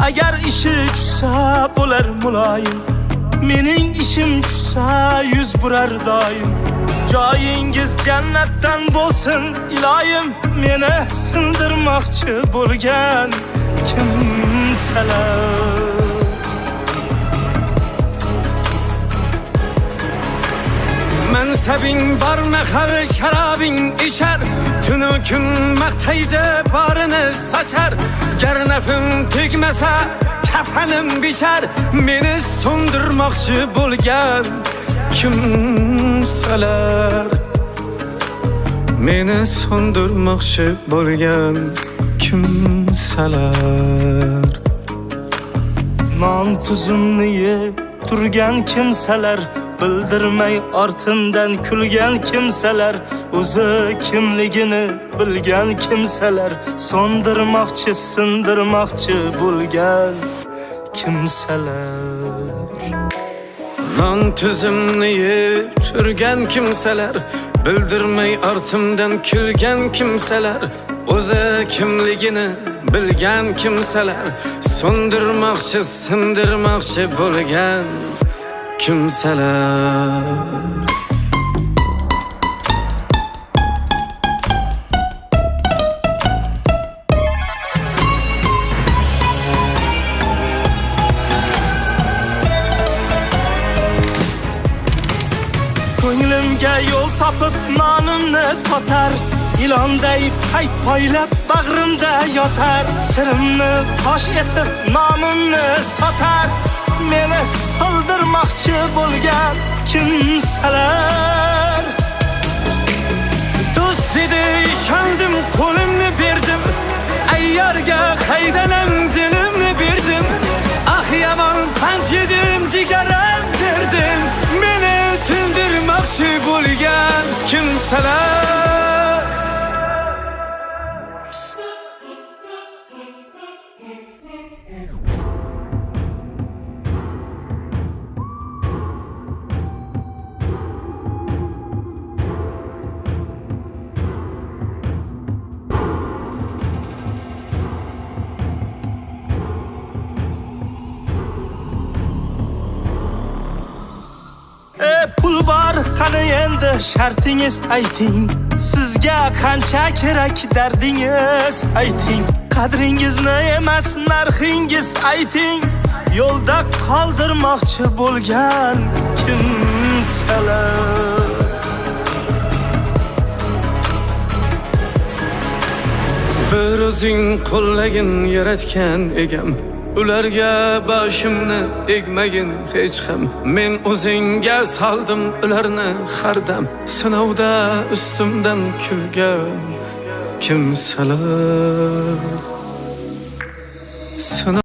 Agar ishi tushsa bo'lar muloyim, mening ishim tushsa yuz burar doim. Joyingiz jannatdan bo'lsin iloyim, meni sindirmoqchi bo'lgan kimsalar. Mansabing bor mahal sharobing ichar, tunu kun maqtaydi borini sochar. Gar nafim tegmasa kafanim bichar, meni so'ndirmoqchi bo'lgan kimsalar. Meni so'ndirmoqchi bo'lgan kimsalar. Non tuzimni yeb turgan kimsalar, bildirmay ortimdan kulgan kimsalar, o'zi kimligini bilgan kimsalar, so'ndirmoqchi, sindirmoqchi bo'lgan kimsalar. Non tuzimni yeb turgan kimsalar, bildirmay ortimdan kulgan kimsalar, o'zi kimligini bilgan kimsalar, so'ndirmoqchi, sindirmoqchi bo'lgan kimsalar. Ko'nglimga yo'l topib nonimni totar, ilonday payt poylab bag'rimda yotar. Sirimni fosh etib nomimni sotar, meni so'ldirmoqchi bo'lgan kimsalar. Do'st edi ishondim, qo'limni berdim, ayyorga qaydanan dilimni berdim. Ah yomon pand yedim, jigaram derdim, meni tindirmoqchi bo'lgan kimsalar. Pul bor, qani endi shartingiz ayting, sizga qancha kerak dardingiz ayting. Qadringizni emas narxingiz ayting, yo'lda qoldirmoqchi bo'lgan kimsalar. Bir o'zing qo'llagin yaratgan egam, ularga boshimni egmagin hech ham. Men o'zingga soldim ularni xardam, sinovda ustimdan kulgan kimsalar.